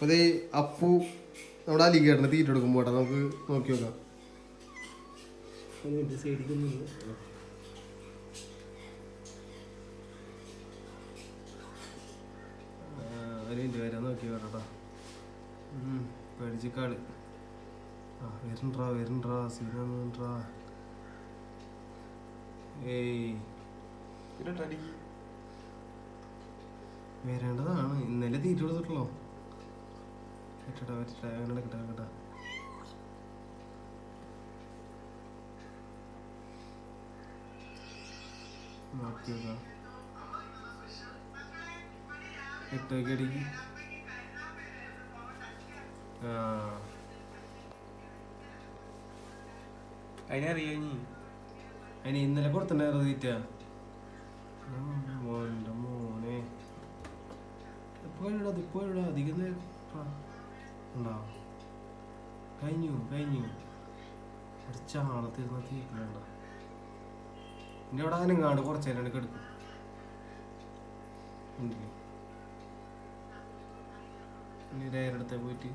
അതെ അപ്പു നമ്മുടെ അലിഗേട്ടന് തീറ്റ കൊടുക്കുമ്പോൾ നമുക്ക് നോക്കി നോക്കാം. വരാൻ നോക്കി കേട്ടോ. പേടിച്ചിക്കാള് വരണ്ടാ സീനാ. ഏയ് വരേണ്ടതാണ്. ഇന്നലെ തീറ്റ കൊടുത്തിട്ടുള്ളോ. അങ്ങനെ കേട്ടാ നോക്കി നോക്കാം. ഇട്ടൊക്കെ അടിക്ക്. അതിനറിയാം. അതിന് ഇന്നലെ കൊടുത്തിട്ടുണ്ടായിരുന്നു തീറ്റ. മോൻ്റെ മോനെ ഇപ്പോഴാ അധികം നേരം ഉണ്ടാവും. കഴിഞ്ഞു ചാളത്തിരുന്ന തീറ്റണ്ട. ഇനി അവിടെ അനങ്ങാണ്ട് കുറച്ച് നേരം എടുക്കും. ഇനി ഡയറടുത്ത് പോയിട്ട്